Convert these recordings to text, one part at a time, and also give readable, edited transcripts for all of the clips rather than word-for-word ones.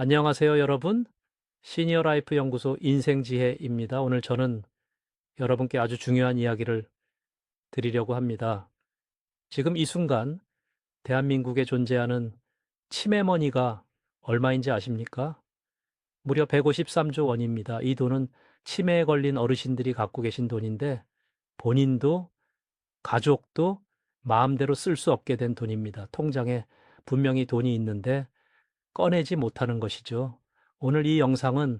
안녕하세요, 여러분. 시니어 라이프 연구소 인생지혜입니다. 오늘 저는 여러분께 아주 중요한 이야기를 드리려고 합니다. 지금 이 순간 대한민국에 존재하는 치매머니가 얼마인지 아십니까? 무려 153조 원입니다. 이 돈은 치매에 걸린 어르신들이 갖고 계신 돈인데 본인도 가족도 마음대로 쓸 수 없게 된 돈입니다. 통장에 분명히 돈이 있는데 꺼내지 못하는 것이죠. 오늘 이 영상은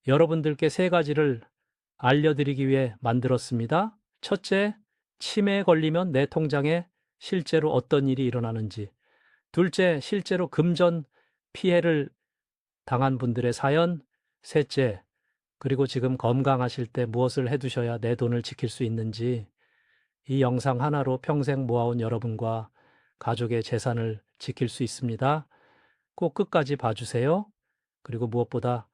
여러분들께 세 가지를 알려드리기 위해 만들었습니다. 첫째, 치매에 걸리면 내 통장에 실제로 어떤 일이 일어나는지. 둘째, 실제로 금전 피해를 당한 분들의 사연. 셋째, 그리고 지금 건강하실 때 무엇을 해두셔야 내 돈을 지킬 수 있는지. 이 영상 하나로 평생 모아온 여러분과 가족의 재산을 지킬 수 있습니다. 꼭 끝까지 봐주세요. 그리고 무엇보다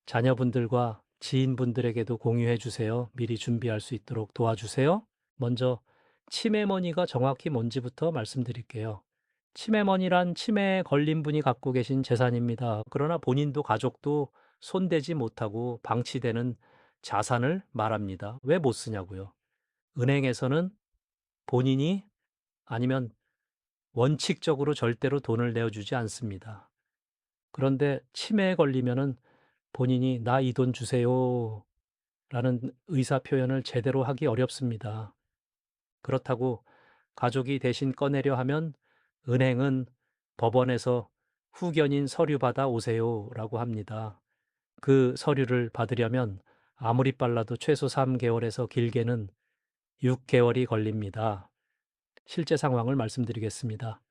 자녀분들과 지인분들에게도 공유해 주세요. 미리 준비할 수 있도록 도와주세요. 먼저 치매머니가 정확히 뭔지부터 말씀드릴게요. 치매머니란 치매에 걸린 분이 갖고 계신 재산입니다. 그러나 본인도 가족도 손대지 못하고 방치되는 자산을 말합니다. 왜 못 쓰냐고요? 은행에서는 본인이 아니면 원칙적으로 절대로 돈을 내어주지 않습니다. 그런데 치매에 걸리면은 본인이 "나 이 돈 주세요." 라는 의사 표현을 제대로 하기 어렵습니다. 그렇다고 가족이 대신 꺼내려 하면 은행은 법원에서 후견인 서류 받아 오세요 라고 합니다. 그 서류를 받으려면 아무리 빨라도 최소 3개월에서 길게는 6개월이 걸립니다. 실제 상황을 말씀드리겠습니다.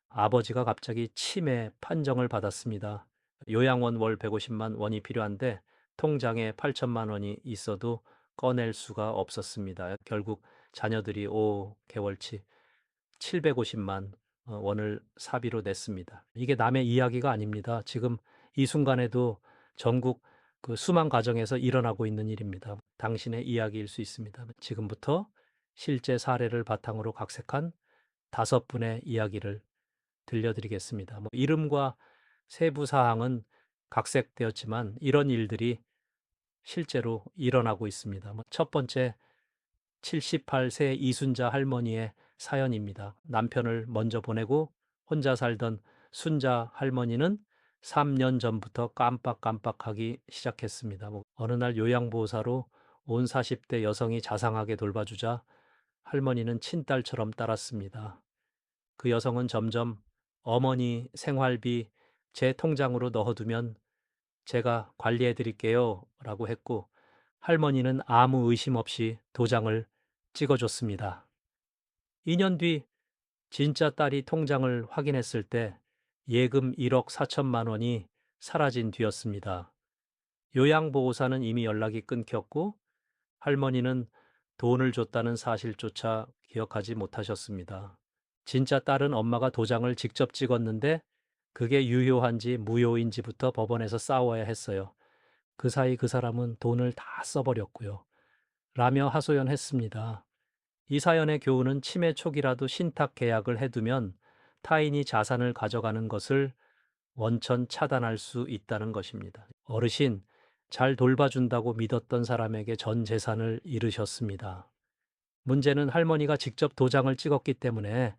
아버지가 갑자기 치매 판정을 받았습니다. 요양원 월 150만 원이 필요한데 통장에 8천만 원이 있어도 꺼낼 수가 없었습니다. 결국 자녀들이 5개월치 750만 원을 사비로 냈습니다. 이게 남의 이야기가 아닙니다. 지금 이 순간에도 전국 그 수만 가정에서 일어나고 있는 일입니다. 당신의 이야기일 수 있습니다. 지금부터 실제 사례를 바탕으로 각색한 5분의 이야기를 들려드리겠습니다. 이름과 세부 사항은 각색되었지만 이런 일들이 실제로 일어나고 있습니다. 첫 번째, 78세 이순자 할머니의 사연입니다. 남편을 먼저 보내고 혼자 살던 순자 할머니는 3년 전부터 깜빡깜빡하기 시작했습니다. 어느 날 요양보호사로 온 40대 여성이 자상하게 돌봐주자 할머니는 친딸처럼 따랐습니다. 그 여성은 점점 "어머니 생활비 제 통장으로 넣어두면 제가 관리해 드릴게요 라고 했고 할머니는 아무 의심 없이 도장을 찍어줬습니다. 2년 뒤 진짜 딸이 통장을 확인했을 때 예금 1억 4천만 원이 사라진 뒤였습니다. 요양보호사는 이미 연락이 끊겼고 할머니는 돈을 줬다는 사실조차 기억하지 못하셨습니다. 진짜 딸은 엄마가 도장을 직접 찍었는데 그게 유효한지 무효인지부터 법원에서 싸워야 했어요. 그 사이 그 사람은 돈을 다 써버렸고요. 라며 하소연했습니다. 이 사연의 교훈은 치매 초기라도 신탁 계약을 해두면 타인이 자산을 가져가는 것을 원천 차단할 수 있다는 것입니다. 어르신, 잘 돌봐준다고 믿었던 사람에게 전 재산을 잃으셨습니다. 문제는 할머니가 직접 도장을 찍었기 때문에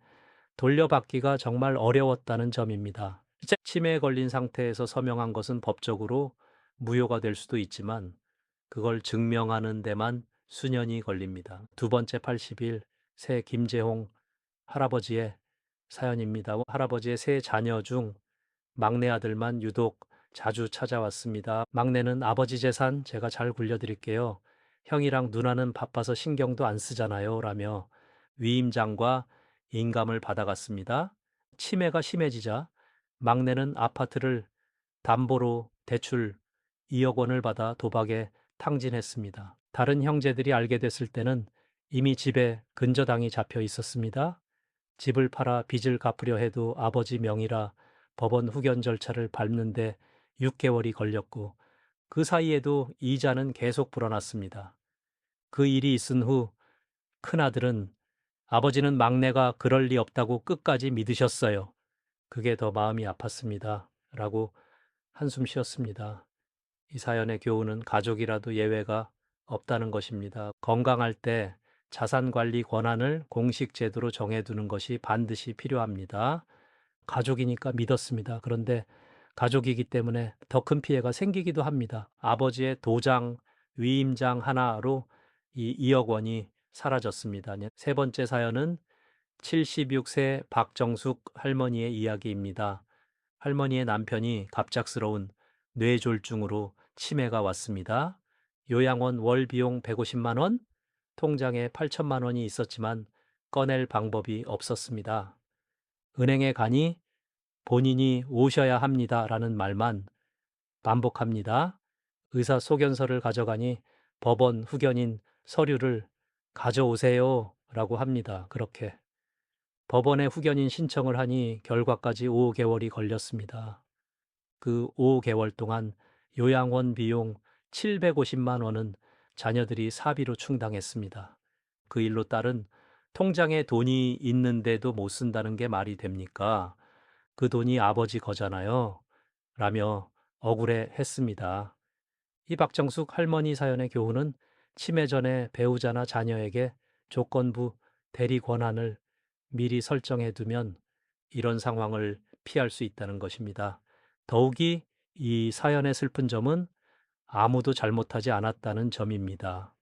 돌려받기가 정말 어려웠다는 점입니다. 치매에 걸린 상태에서 서명한 것은 법적으로 무효가 될 수도 있지만 그걸 증명하는 데만 수년이 걸립니다. 두 번째 80일 새 김재홍 할아버지의 사연입니다. 할아버지의 세 자녀 중 막내 아들만 유독 자주 찾아왔습니다. 막내는 "아버지 재산 제가 잘 굴려드릴게요. 형이랑 누나는 바빠서 신경도 안 쓰잖아요." 라며 위임장과 인감을 받아갔습니다. 치매가 심해지자 막내는 아파트를 담보로 대출 2억 원을 받아 도박에 탕진했습니다. 다른 형제들이 알게 됐을 때는 이미 집에 근저당이 잡혀 있었습니다. 집을 팔아 빚을 갚으려 해도 아버지 명의라 법원 후견 절차를 밟는데 6개월이 걸렸고 그 사이에도 이자는 계속 불어났습니다. 그 일이 있은 후 큰아들은 "아버지는 막내가 그럴 리 없다고 끝까지 믿으셨어요. 그게 더 마음이 아팠습니다. 라고 한숨 쉬었습니다. 이 사연의 교훈은 가족이라도 예외가 없다는 것입니다. 건강할 때 자산 관리 권한을 공식 제도로 정해두는 것이 반드시 필요합니다. 가족이니까 믿었습니다. 그런데 가족이기 때문에 더 큰 피해가 생기기도 합니다. 아버지의 도장, 위임장 하나로 이 2억 원이 사라졌습니다. 세 번째 사연은 76세 박정숙 할머니의 이야기입니다. 할머니의 남편이 갑작스러운 뇌졸중으로 치매가 왔습니다. 요양원 월 비용 150만 원, 통장에 8천만 원이 있었지만 꺼낼 방법이 없었습니다. 은행에 가니 본인이 오셔야 합니다라는 말만 반복합니다. 의사 소견서를 가져가니 법원 후견인 서류를 가져오세요라고 합니다. 그렇게 법원에 후견인 신청을 하니 결과까지 5개월이 걸렸습니다. 그 5개월 동안 요양원 비용 750만 원은 자녀들이 사비로 충당했습니다. 그 일로 딸은 통장에 돈이 있는데도 못 쓴다는 게 말이 됩니까? 그 돈이 아버지 거잖아요. 라며 억울해 했습니다. 이 박정숙 할머니 사연의 교훈은 치매 전에 배우자나 자녀에게 조건부 대리 권한을 미리 설정해 두면 이런 상황을 피할 수 있다는 것입니다. 더욱이 이 사연의 슬픈 점은 아무도 잘못하지 않았다는 점입니다.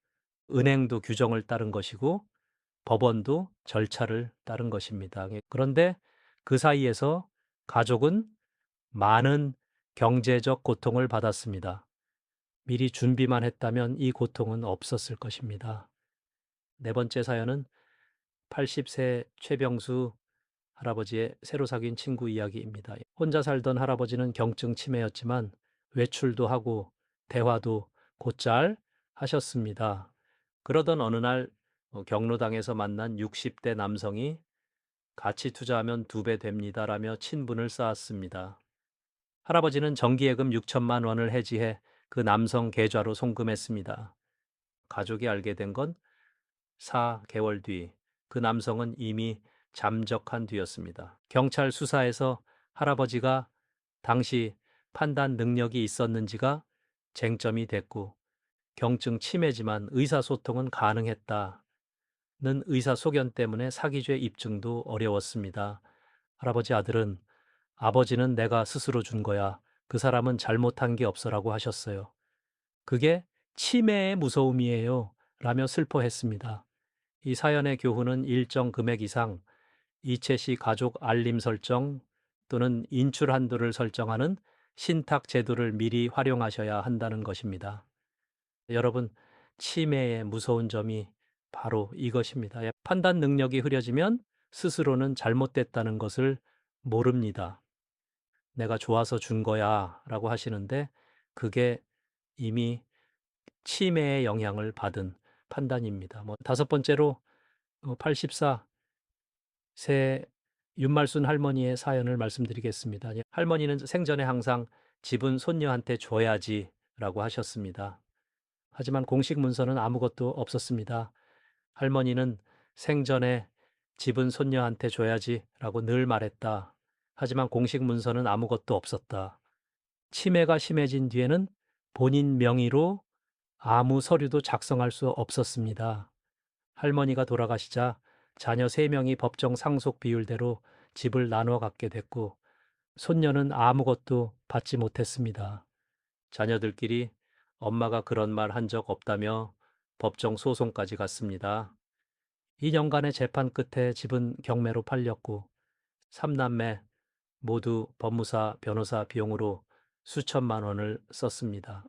은행도 규정을 따른 것이고 법원도 절차를 따른 것입니다. 그런데 그 사이에서 가족은 많은 경제적 고통을 받았습니다. 미리 준비만 했다면 이 고통은 없었을 것입니다. 네 번째 사연은 80세 최병수 할아버지의 새로 사귄 친구 이야기입니다. 혼자 살던 할아버지는 경증 치매였지만 외출도 하고 대화도 곧잘 하셨습니다. 그러던 어느 날 경로당에서 만난 60대 남성이 같이 투자하면 2배 됩니다라며 친분을 쌓았습니다. 할아버지는 정기예금 6천만 원을 해지해 그 남성 계좌로 송금했습니다. 가족이 알게 된 건 4개월 뒤 그 남성은 이미 잠적한 뒤였습니다. 경찰 수사에서 할아버지가 당시 판단 능력이 있었는지가 쟁점이 됐고 경증 치매지만 의사소통은 가능했다는 의사소견 때문에 사기죄 입증도 어려웠습니다. 할아버지 아들은 아버지는 내가 스스로 준 거야. 그 사람은 잘못한 게 없어라고 하셨어요. 그게 치매의 무서움이에요. 라며 슬퍼했습니다. 이 사연의 교훈은 일정 금액 이상 이체 시 가족 알림 설정 또는 인출 한도를 설정하는 신탁 제도를 미리 활용하셔야 한다는 것입니다. 여러분, 치매의 무서운 점이 바로 이것입니다. 판단 능력이 흐려지면 스스로는 잘못됐다는 것을 모릅니다. 내가 좋아서 준 거야 라고 하시는데 그게 이미 치매의 영향을 받은 판단입니다. 다섯 번째로 84세 윤말순 할머니의 사연을 말씀드리겠습니다. 할머니는 생전에 항상 집은 손녀한테 줘야지 라고 하셨습니다. 하지만 공식 문서는 아무것도 없었습니다. 할머니는 생전에 집은 손녀한테 줘야지 라고 늘 말했다. 하지만 공식 문서는 아무것도 없었다. 치매가 심해진 뒤에는 본인 명의로 아무 서류도 작성할 수 없었습니다. 할머니가 돌아가시자 자녀 3명이 법정 상속 비율대로 집을 나눠 갖게 됐고 손녀는 아무것도 받지 못했습니다. 자녀들끼리 엄마가 그런 말 한 적 없다며 법정 소송까지 갔습니다. 2년간의 재판 끝에 집은 경매로 팔렸고 3남매 모두 법무사, 변호사 비용으로 수천만 원을 썼습니다.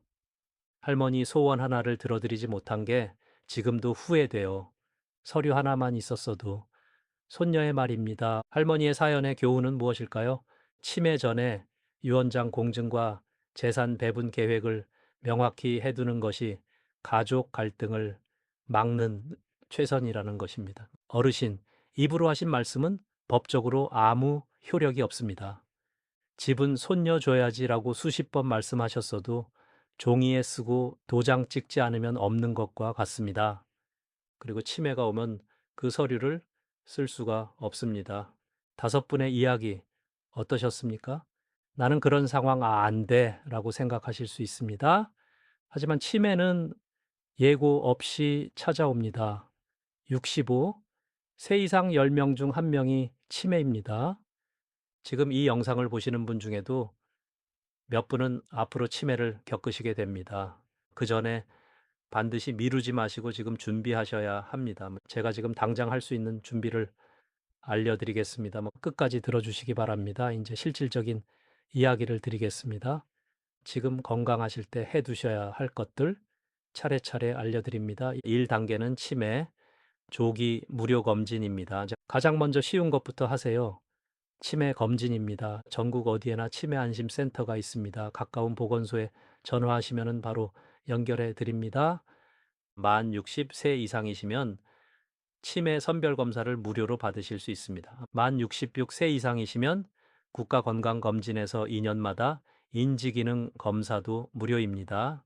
할머니 소원 하나를 들어드리지 못한 게 지금도 후회돼요. 서류 하나만 있었어도. 손녀의 말입니다. 할머니의 사연의 교훈은 무엇일까요? 치매 전에 유언장 공증과 재산 배분 계획을 명확히 해두는 것이 가족 갈등을 막는 최선이라는 것입니다. 어르신, 입으로 하신 말씀은 법적으로 아무 효력이 없습니다. 집은 손녀 줘야지라고 수십 번 말씀하셨어도 종이에 쓰고 도장 찍지 않으면 없는 것과 같습니다. 그리고 치매가 오면 그 서류를 쓸 수가 없습니다. 5분의 이야기 어떠셨습니까? 나는 그런 상황 안 돼라고 생각하실 수 있습니다. 하지만 치매는 예고 없이 찾아옵니다. 65, 세 이상 10명 중 1명이 치매입니다. 지금 이 영상을 보시는 분 중에도 몇 분은 앞으로 치매를 겪으시게 됩니다. 그 전에 반드시 미루지 마시고 지금 준비하셔야 합니다. 제가 지금 당장 할 수 있는 준비를 알려드리겠습니다. 끝까지 들어주시기 바랍니다. 이제 실질적인 이야기를 드리겠습니다. 지금 건강하실 때 해두셔야 할 것들 차례차례 알려드립니다. 1단계는 치매, 조기 무료 검진입니다. 가장 먼저 쉬운 것부터 하세요. 치매 검진입니다. 전국 어디에나 치매 안심 센터가 있습니다. 가까운 보건소에 전화하시면 바로 연결해 드립니다. 만 60세 이상이시면 치매 선별 검사를 무료로 받으실 수 있습니다. 만 66세 이상이시면 국가건강검진에서 2년마다 인지기능 검사도 무료입니다.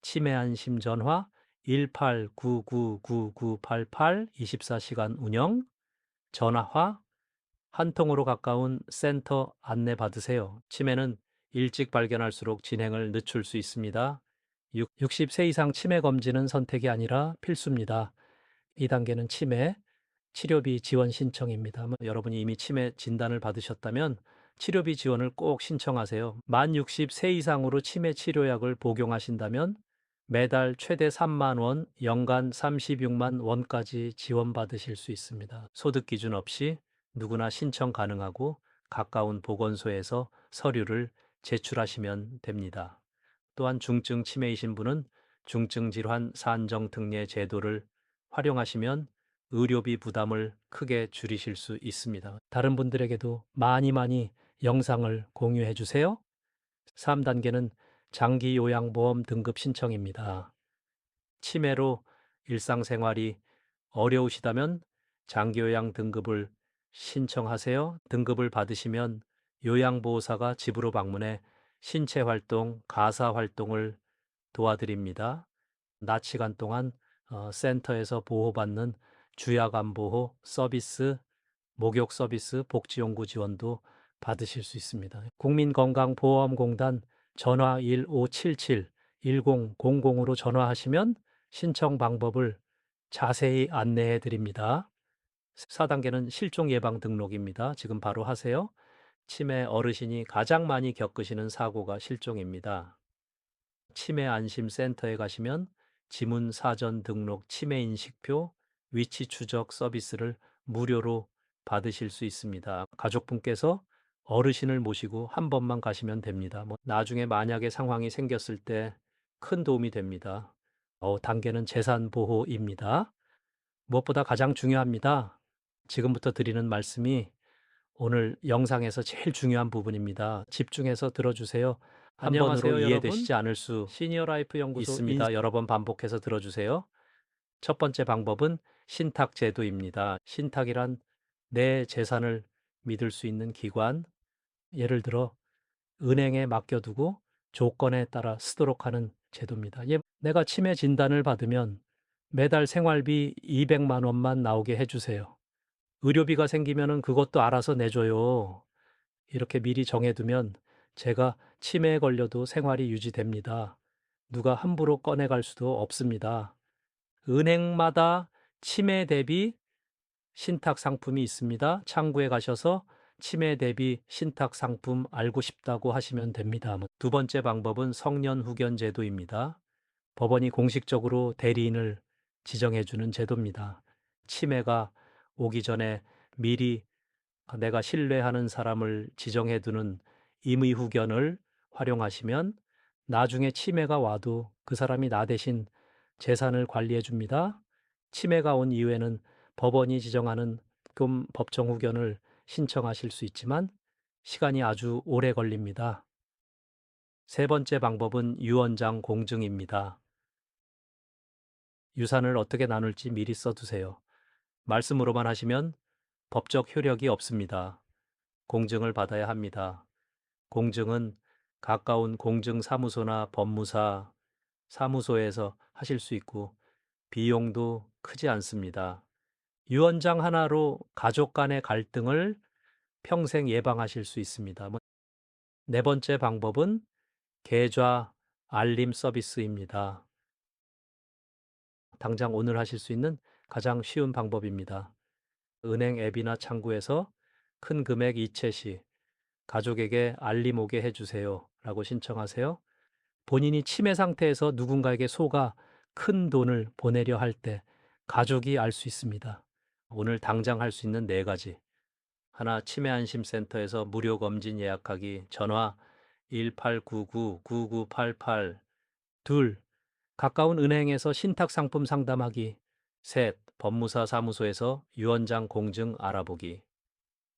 치매 안심 전화 18999988 24시간 운영, 전화화, 한 통으로 가까운 센터 안내 받으세요. 치매는 일찍 발견할수록 진행을 늦출 수 있습니다. 60세 이상 치매 검진은 선택이 아니라 필수입니다. 2단계는 치매, 치료비 지원 신청입니다. 여러분이 이미 치매 진단을 받으셨다면 치료비 지원을 꼭 신청하세요. 만 60세 이상으로 치매 치료약을 복용하신다면 매달 최대 3만 원, 연간 36만 원까지 지원받으실 수 있습니다. 소득 기준 없이 누구나 신청 가능하고 가까운 보건소에서 서류를 제출하시면 됩니다. 또한 중증 치매이신 분은 중증 질환 산정 특례 제도를 활용하시면 의료비 부담을 크게 줄이실 수 있습니다. 다른 분들에게도 많이 영상을 공유해 주세요. 3단계는 장기 요양보험 등급 신청입니다. 치매로 일상생활이 어려우시다면 장기요양 등급을 신청하세요. 등급을 받으시면 요양보호사가 집으로 방문해 신체활동, 가사활동을 도와드립니다. 낮 시간 동안 센터에서 보호받는 주야간보호 서비스, 목욕 서비스, 복지연구 지원도 받으실 수 있습니다. 국민건강보험공단 전화 1577 1000으로 전화하시면 신청 방법을 자세히 안내해 드립니다. 4단계는 실종 예방 등록입니다. 지금 바로 하세요. 치매 어르신이 가장 많이 겪으시는 사고가 실종입니다. 치매 안심 센터에 가시면 지문 사전 등록 치매 인식표, 위치 추적 서비스를 무료로 받으실 수 있습니다. 가족분께서 어르신을 모시고 한 번만 가시면 됩니다. 나중에 만약에 상황이 생겼을 때 큰 도움이 됩니다. 단계는 재산 보호입니다. 무엇보다 가장 중요합니다. 지금부터 드리는 말씀이 오늘 영상에서 제일 중요한 부분입니다. 집중해서 들어주세요. 한 번으로 안녕하세요, 이해되시지 않을 수 시니어 라이프 연구소 있습니다. 여러 번 반복해서 들어주세요. 첫 번째 방법은 신탁 제도입니다. 신탁이란 내 재산을 믿을 수 있는 기관, 예를 들어 은행에 맡겨두고 조건에 따라 쓰도록 하는 제도입니다. 내가 치매 진단을 받으면 매달 생활비 200만 원만 나오게 해주세요. 의료비가 생기면은 그것도 알아서 내줘요. 이렇게 미리 정해두면 제가 치매에 걸려도 생활이 유지됩니다. 누가 함부로 꺼내갈 수도 없습니다. 은행마다 치매 대비 신탁 상품이 있습니다. 창구에 가셔서 치매 대비 신탁 상품 알고 싶다고 하시면 됩니다. 두 번째 방법은 성년 후견 제도입니다. 법원이 공식적으로 대리인을 지정해주는 제도입니다. 치매가 오기 전에 미리 내가 신뢰하는 사람을 지정해두는 임의 후견을 활용하시면 나중에 치매가 와도 그 사람이 나 대신 재산을 관리해 줍니다. 치매가 온 이후에는 법원이 지정하는 법정 후견을 신청하실 수 있지만 시간이 아주 오래 걸립니다. 세 번째 방법은 유언장 공증입니다. 유산을 어떻게 나눌지 미리 써두세요. 말씀으로만 하시면 법적 효력이 없습니다. 공증을 받아야 합니다. 공증은 가까운 공증사무소나 법무사, 사무소에서 하실 수 있고 비용도 크지 않습니다. 유언장 하나로 가족 간의 갈등을 평생 예방하실 수 있습니다. 네 번째 방법은 계좌 알림 서비스입니다. 당장 오늘 하실 수 있는 가장 쉬운 방법입니다. 은행 앱이나 창구에서 큰 금액 이체 시 가족에게 알림 오게 해주세요 라고 신청하세요. 본인이 치매 상태에서 누군가에게 속아 큰 돈을 보내려 할 때 가족이 알 수 있습니다. 오늘 당장 할 수 있는 네 가지. 하나, 치매안심센터에서 무료 검진 예약하기, 전화 1899-9988. 둘, 가까운 은행에서 신탁상품 상담하기. 셋, 법무사 사무소에서 유언장 공증 알아보기.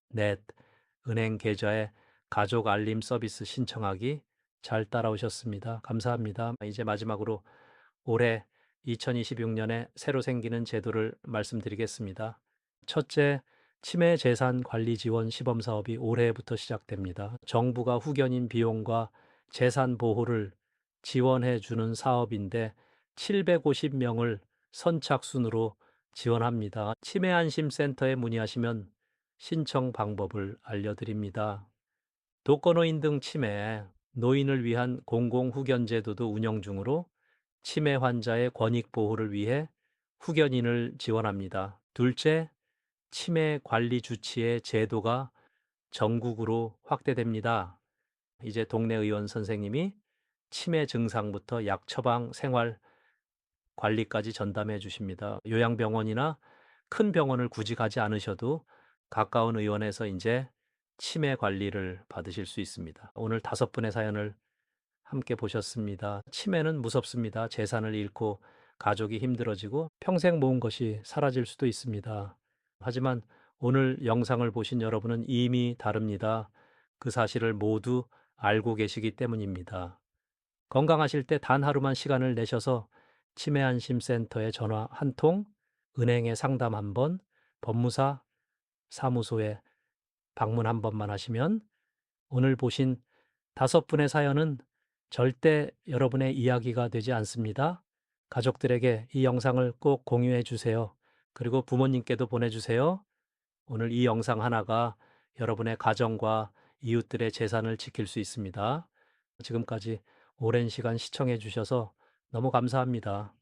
넷, 은행 계좌에 가족 알림 서비스 신청하기. 잘 따라오셨습니다. 감사합니다. 이제 마지막으로 올해 2026년에 새로 생기는 제도를 말씀드리겠습니다. 첫째, 치매 재산 관리 지원 시범 사업이 올해부터 시작됩니다. 정부가 후견인 비용과 재산 보호를 지원해 주는 사업인데 750명을 선착순으로 지원합니다. 치매 안심 센터에 문의하시면 신청 방법을 알려드립니다. 독거노인 등 치매, 노인을 위한 공공후견 제도도 운영 중으로 치매 환자의 권익 보호를 위해 후견인을 지원합니다. 둘째, 치매 관리 주치의 제도가 전국으로 확대됩니다. 이제 동네 의원 선생님이 치매 증상부터 약 처방, 생활 관리까지 전담해 주십니다. 요양병원이나 큰 병원을 굳이 가지 않으셔도 가까운 의원에서 이제 치매 관리를 받으실 수 있습니다. 오늘 5분의 사연을 함께 보셨습니다. 치매는 무섭습니다. 재산을 잃고 가족이 힘들어지고 평생 모은 것이 사라질 수도 있습니다. 하지만 오늘 영상을 보신 여러분은 이미 다릅니다. 그 사실을 모두 알고 계시기 때문입니다. 건강하실 때 단 하루만 시간을 내셔서 치매안심센터에 전화 한 통, 은행에 상담 한 번, 법무사 사무소에 방문 한 번만 하시면 오늘 보신 5분의 사연은 절대 여러분의 이야기가 되지 않습니다. 가족들에게 이 영상을 꼭 공유해 주세요. 그리고 부모님께도 보내주세요. 오늘 이 영상 하나가 여러분의 가정과 이웃들의 재산을 지킬 수 있습니다. 지금까지 오랜 시간 시청해 주셔서 너무 감사합니다.